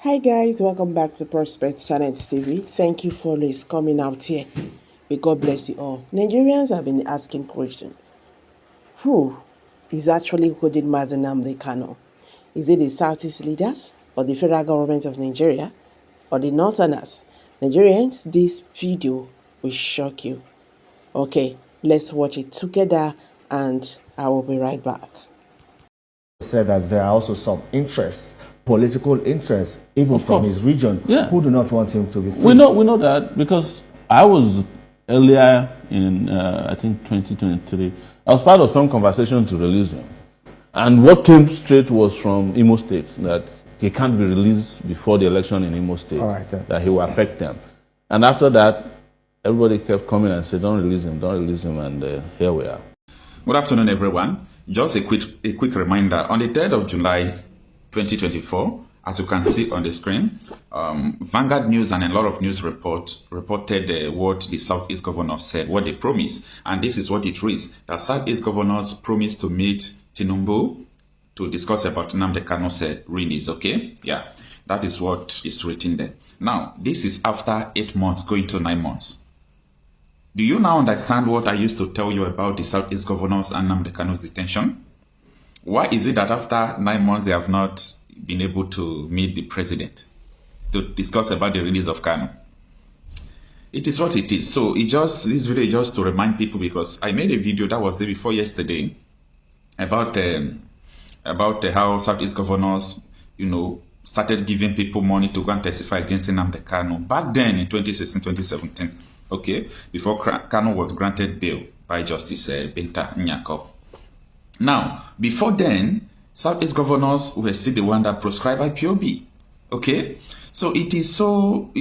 Hi guys, welcome back to Prospect Channel TV. Thank you for always coming out here. May God bless you all. Nigerians have been asking questions. Who is actually holding Nnamdi Kanu? Is it the Southeast leaders or the federal government of Nigeria or the Northerners? Nigerians, this video will shock you. Okay, let's watch it together and I will be right back. Said that there are also some interests, political interests, even from his region, who do not want him to be free. We know that because I was earlier in, I think 2023, I was part of some conversation to release him. And what came straight was from Imo State, that he can't be released before the election in Imo State, that he will affect them. And after that, everybody kept coming and said, don't release him, and here we are. Good afternoon, everyone. Just a quick reminder, on the 3rd of July 2024, as you can see on the screen, Vanguard News and a lot of news reported what the Southeast governors said, what they promised. And this is what it reads, that Southeast governors promised to meet Tinubu to discuss about Nnamdi Kanu's release, okay? Yeah, that is what is written there. Now, this is after 8 months, going to 9 months. Do you now understand what I used to tell you about the Southeast governors and Nnamdi Kanu's detention? Why is it that after 9 months they have not been able to meet the president to discuss about the release of Kanu? It is what it is. So this video is just to remind people, because I made a video that was day before yesterday about how Southeast governors, started giving people money to go and testify against Nnamdi Kanu back then in 2016, 2017. Okay, before Kanu was granted bail by Justice Binta Nyako. Now, before then, Southeast governors were still the one that prescribed IPOB. Okay, so it is so,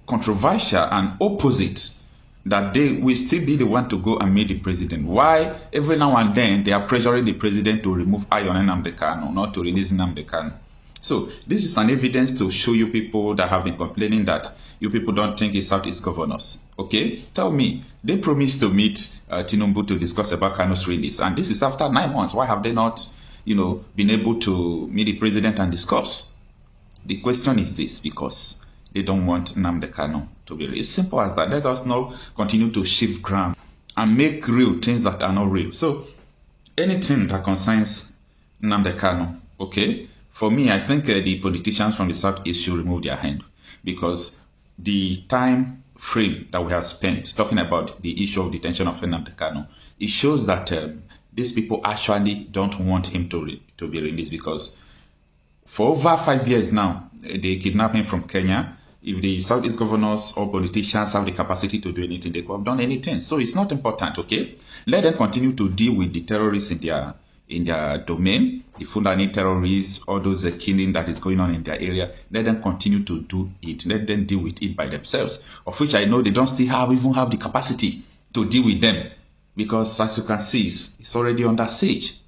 controversial and opposite that they will still be the one to go and meet the president. Why every now and then they are pressuring the president to remove eye on Nnamdi Kanu, not to release Nnamdi Kanu. So this is an evidence to show you people that have been complaining that you people don't think it's Southeast governors. Okay, tell me, they promised to meet Tinubu to discuss about Kanu's release, and this is after 9 months. Why have they not, been able to meet the president and discuss? The question is this: because they don't want Nnamdi Kanu to be released. Simple as that. Let us now continue to shift ground and make real things that are not real. So anything that concerns Nnamdi Kanu, okay. For me, I think the politicians from the Southeast should remove their hand, because the time frame that we have spent talking about the issue of detention of Nnamdi Kanu, it shows that these people actually don't want him to be released, because for over 5 years now, they kidnapped him from Kenya. If the Southeast governors or politicians have the capacity to do anything, they could have done anything. So it's not important, okay? Let them continue to deal with the terrorists in their domain, the Fulani terrorists, all those killing that is going on in their area. Let them continue to do it. Let them deal with it by themselves, of which I know they don't still even have the capacity to deal with them, because as you can see, it's already under siege.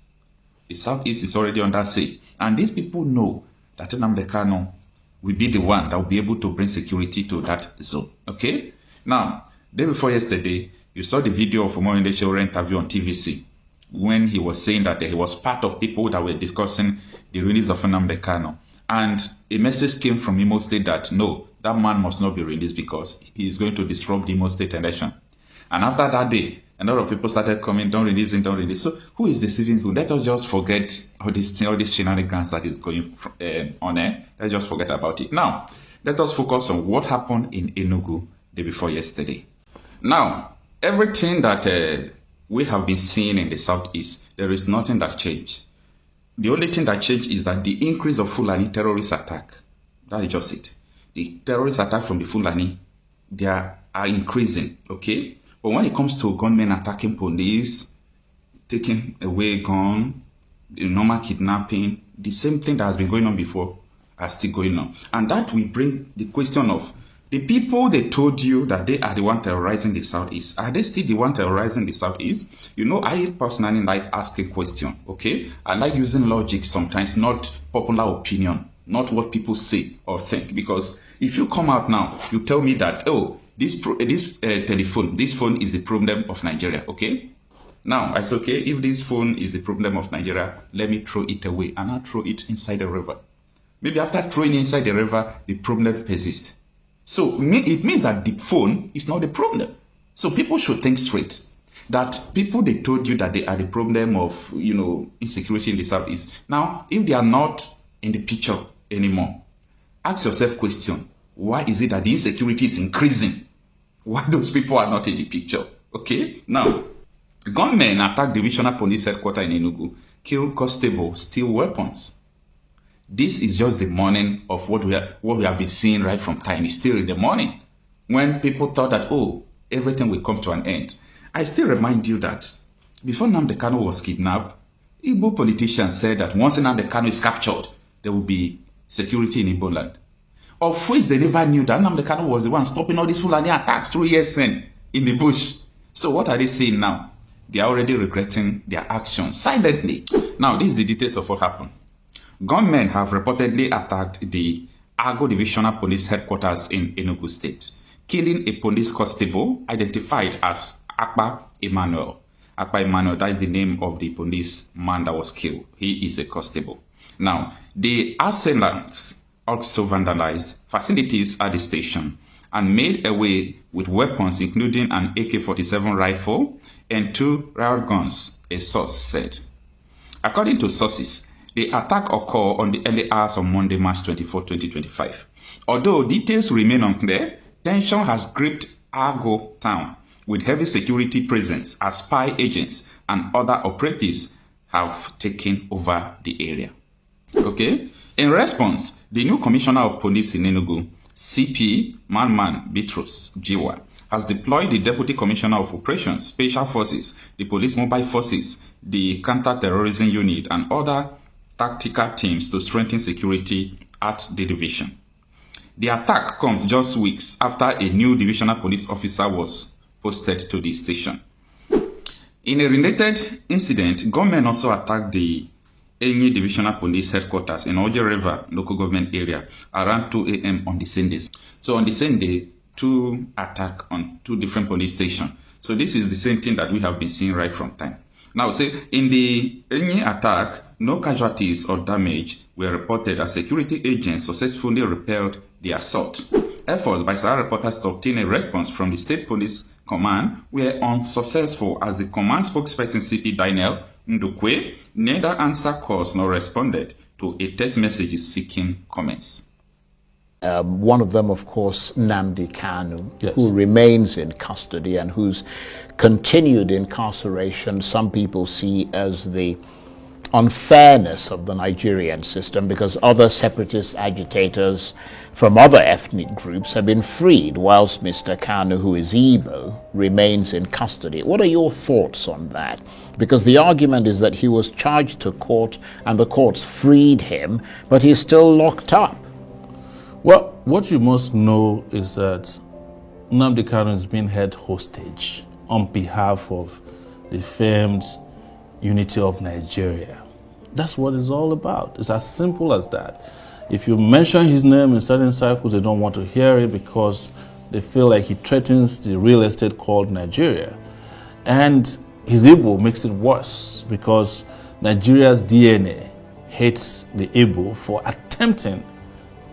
The Southeast is already under siege, and these people know that Nnamdi Kanu will be the one that will be able to bring security to that zone. Okay? Now, day before yesterday, you saw the video of Omoyinde Sowore interview on TVC, when he was saying that he was part of people that were discussing the release of Nnamdi Kanu. And a message came from Imo State that no, that man must not be released because he is going to disrupt the Imo State election. And after that day, a lot of people started coming, don't release him, don't release. So who is deceiving who? Let us just forget all these shenanigans that is going on there. Let's just forget about it. Now, let us focus on what happened in Enugu the day before yesterday. Now, everything that we have been seeing in the Southeast, there is nothing that changed. The only thing that changed is that the increase of Fulani terrorist attack, that is just it. The terrorist attack from the Fulani, they are increasing, okay? But when it comes to gunmen attacking police, taking away gun, the normal kidnapping, the same thing that has been going on before are still going on. And that will bring the question of, the people they told you that they are the one terrorizing the Southeast, are they still the one terrorizing the Southeast? I personally like asking questions, okay? I like using logic sometimes, not popular opinion, not what people say or think. Because if you come out now, you tell me that, oh, this phone is the problem of Nigeria, okay? Now, I say, okay, if this phone is the problem of Nigeria, let me throw it away, and I'll throw it inside the river. Maybe after throwing inside the river, the problem persists. So it means that the phone is not the problem. So people should think straight. That people, they told you that they are the problem of, insecurity in the Southeast. Now, if they are not in the picture anymore, ask yourself question, why is it that the insecurity is increasing? Why those people are not in the picture? Okay, now, gunmen attack divisional police headquarters in Enugu, kill constable, steal weapons. This is just the morning of what we have been seeing right from time. It's still in the morning when people thought that, everything will come to an end. I still remind you that before Nnamdi Kanu was kidnapped, Igbo politicians said that once Nnamdi Kanu is captured, there will be security in Igbo land. Of which they never knew that Nnamdi Kanu was the one stopping all these Fulani attacks 3 years in the bush. So what are they saying now? They are already regretting their actions silently. Now, this is the details of what happened. Gunmen have reportedly attacked the Agbo Divisional Police Headquarters in Enugu State, killing a police constable identified as Akpa Emmanuel. Akpa Emmanuel, that is the name of the policeman that was killed. He is a constable. Now, the assailants also vandalized facilities at the station and made away with weapons including an AK-47 rifle and 2 riot guns, a source said. According to sources, the attack occurred on the early hours of Monday, March 24, 2025. Although details remain unclear, tension has gripped Agbo town with heavy security presence as spy agents and other operatives have taken over the area. Okay? In response, the new commissioner of police in Enugu, CP Manman Bitrus Jiwa, has deployed the Deputy Commissioner of Operations, Special Forces, the Police Mobile Forces, the Counter-Terrorism Unit, and other tactical teams to strengthen security at the division. The attack comes just weeks after a new divisional police officer was posted to the station. In a related incident, gunmen also attacked the Enyi Divisional Police Headquarters in Oje River local government area around 2 a.m. on the same day. So on the same day, 2 attacks on 2 different police stations. So this is the same thing that we have been seeing right from time. Now, say in the Enyi attack, no casualties or damage were reported as security agents successfully repelled the assault. Efforts by Sahara reporters to obtain a response from the State Police Command were unsuccessful as the command spokesperson CP Daniel Ndukwe neither answered calls nor responded to a text message seeking comments. One of them, of course, Nnamdi Kanu, yes, who remains in custody and whose continued incarceration some people see as the unfairness of the Nigerian system, because other separatist agitators from other ethnic groups have been freed, whilst Mr. Kanu, who is Igbo, remains in custody. What are your thoughts on that? Because the argument is that he was charged to court and the courts freed him, but he's still locked up. Well, what you must know is that Nnamdi Kanu is being held hostage on behalf of the famed unity of Nigeria. That's what it's all about. It's as simple as that. If you mention his name in certain circles, they don't want to hear it because they feel like he threatens the real estate called Nigeria. And his Igbo makes it worse because Nigeria's DNA hates the Igbo for attempting,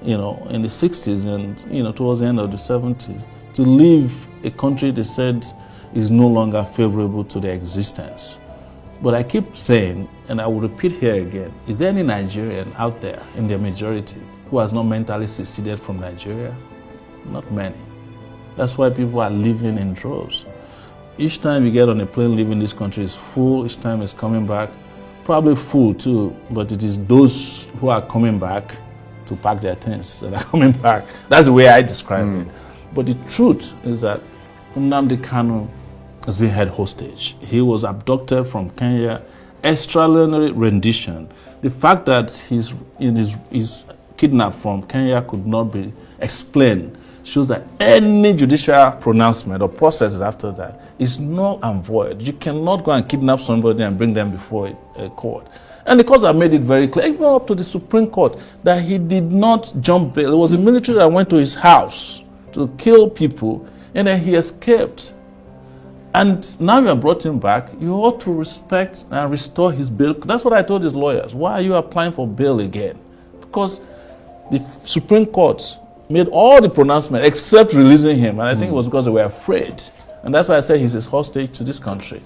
in the 60s and, towards the end of the 70s, to leave a country they said is no longer favorable to their existence. But I keep saying, and I will repeat here again, is there any Nigerian out there in their majority who has not mentally seceded from Nigeria? Not many. That's why people are living in droves. Each time you get on a plane leaving this country is full, each time it's coming back, probably full too, but it is those who are coming back to pack their things that are coming back. That's the way I describe it. But the truth is that Nnamdi Kanu has been held hostage. He was abducted from Kenya, extraordinary rendition. The fact that he's kidnapped from Kenya could not be explained shows that any judicial pronouncement or processes after that is null and void. You cannot go and kidnap somebody and bring them before a court. And the courts have made it very clear, even up to the Supreme Court, that he did not jump bail. It was the military that went to his house to kill people, and then he escaped. And now you have brought him back, you ought to respect and restore his bail. That's what I told his lawyers. Why are you applying for bail again? Because the Supreme Court made all the pronouncements except releasing him. And I think it was because they were afraid. And that's why I say he's a hostage to this country.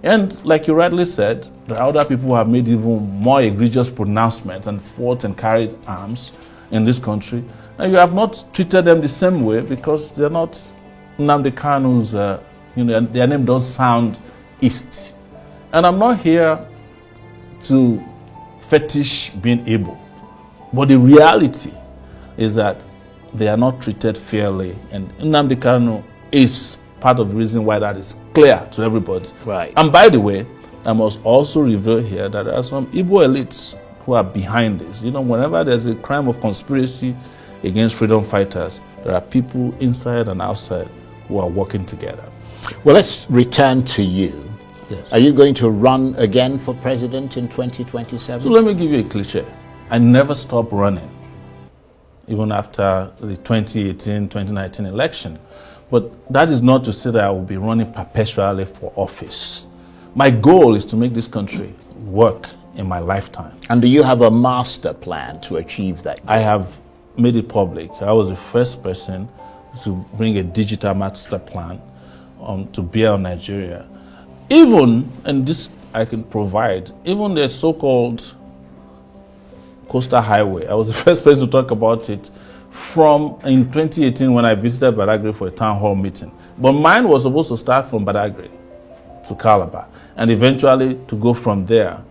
And like you rightly said, there are other people who have made even more egregious pronouncements and fought and carried arms in this country. And you have not treated them the same way because they're not Nnamdi Kanu's, their name does sound East. And I'm not here to fetish being able. But the reality is that they are not treated fairly. And Nnamdi Kanu is part of the reason why that is clear to everybody. Right. And by the way, I must also reveal here that there are some Igbo elites who are behind this. Whenever there's a crime of conspiracy against freedom fighters, there are people inside and outside who are working together. Well, let's return to you. Yes. Are you going to run again for president in 2027? So let me give you a cliche. I never stop running, even after the 2018-2019 election. But that is not to say that I will be running perpetually for office. My goal is to make this country work in my lifetime. And do you have a master plan to achieve that goal? I have made it public. I was the first person to bring a digital master plan to bear on Nigeria. Even, and this I can provide, even the so-called coastal highway. I was the first person to talk about it from in 2018 when I visited Badagry for a town hall meeting. But mine was supposed to start from Badagry to Calabar and eventually to go from there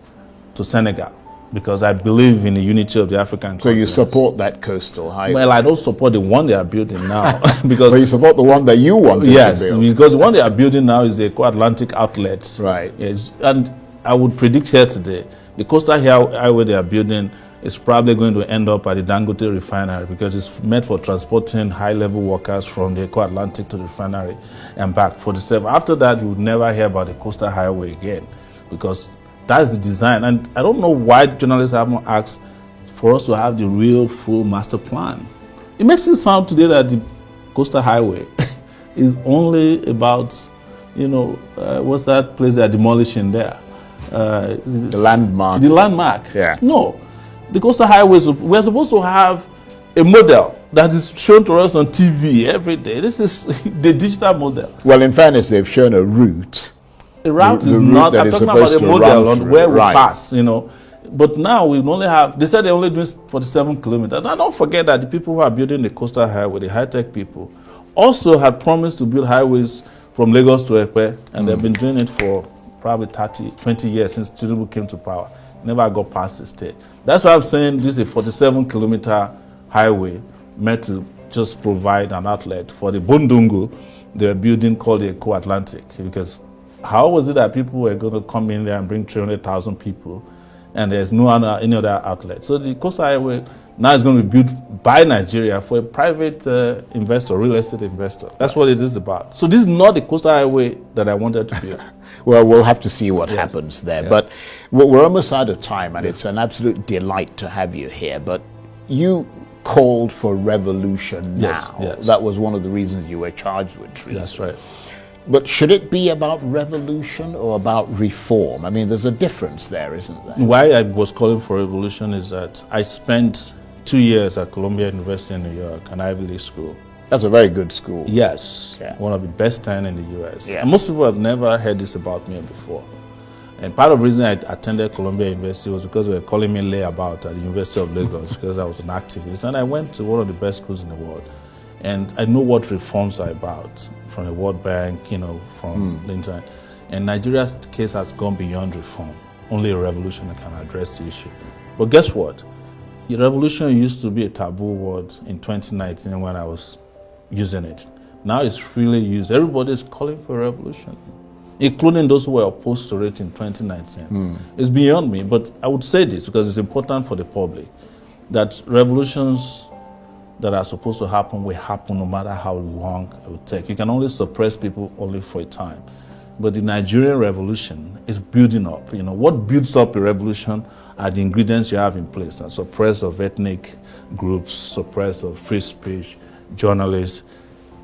to Senegal because I believe in the unity of the African continent. So you support that coastal highway? Well, I don't support the one they are building now. because But you support the one that you want to build? Yes, because the one they are building now is a co-Atlantic outlet. Right. Yes, and I would predict here today, the coastal highway they are building is probably going to end up at the Dangote refinery because it's meant for transporting high-level workers from the Eco-Atlantic to the refinery and back. After that, you would never hear about the coastal highway again because that's the design. And I don't know why journalists haven't asked for us to have the real full master plan. It makes it sound today that the coastal highway is only about, what's that place they're demolishing there? The landmark. The landmark. Yeah. No. The coastal highways, we're supposed to have a model that is shown to us on TV every day. This is the digital model. Well, in fairness, they've shown a route. A route the is route not, that I'm is talking about a supposed to model run on through. where we Right. pass, But now we only have, they said they're only doing 47 kilometers. And don't forget that the people who are building the coastal highway, the high-tech people, also had promised to build highways from Lagos to Ekpe, and they've been doing it for probably 20 years since Tinubu came to power. Never got past the state. That's why I'm saying this is a 47-kilometer highway meant to just provide an outlet for the Bundungu they're building called the Eco-Atlantic. Because how was it that people were going to come in there and bring 300,000 people and there's no any other outlet? So the coastal highway now is going to be built by Nigeria for a private investor, real estate investor. That's what it is about. So this is not the coastal highway that I wanted to build. Well, we'll have to see what happens there. Yeah. But we're almost out of time, and it's an absolute delight to have you here. But you called for revolution now. Yes, yes. That was one of the reasons you were charged with treason. That's right. But should it be about revolution or about reform? I mean, there's a difference there, isn't there? Why I was calling for revolution is that I spent 2 years at Columbia University in New York, an Ivy League school. That's a very good school. Yes, Yeah. one of the best 10 in the U.S. Yeah. And most people have never heard this about me before. And part of the reason I attended Columbia University was because they were calling me layabout at the University of Lagos because I was an activist. And I went to one of the best schools in the world. And I know what reforms are about from the World Bank, from the internet. And Nigeria's case has gone beyond reform. Only a revolution can address the issue. But guess what? The revolution used to be a taboo word in 2019 when I was using it. Now it's freely used. Everybody is calling for a revolution, including those who were opposed to it in 2019. It's beyond me, but I would say this because it's important for the public, that revolutions that are supposed to happen will happen no matter how long it will take. You can only suppress people only for a time. But the Nigerian revolution is building up. What builds up a revolution are the ingredients you have in place, and suppress of ethnic groups, suppress of free speech, journalists,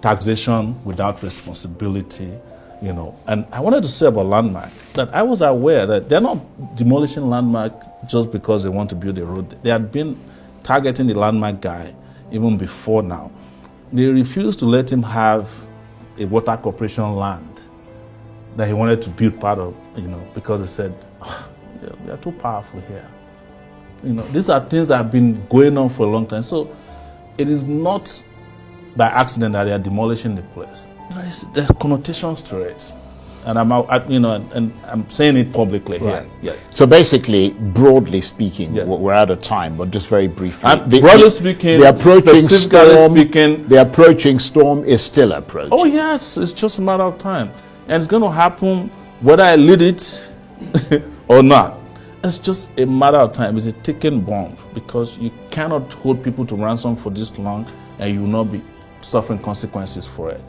taxation without responsibility, And I wanted to say about landmark that I was aware that they're not demolishing landmark just because they want to build a road. There had been targeting the landmark guy even before now. They refused to let him have a water corporation land that he wanted to build part of, because they said, oh, yeah, we are too powerful here. These are things that have been going on for a long time. So it is not by accident that they are demolishing the place. There are connotations to it. And I'm saying it publicly here. Right. Yes. So basically, broadly speaking, Yeah. we're out of time, but just very briefly. Broadly speaking, the approaching storm is still approaching. Oh yes, it's just a matter of time. And it's going to happen whether I lead it or not. It's just a matter of time. It's a ticking bomb, because you cannot hold people to ransom for this long and you will not be suffering consequences for it.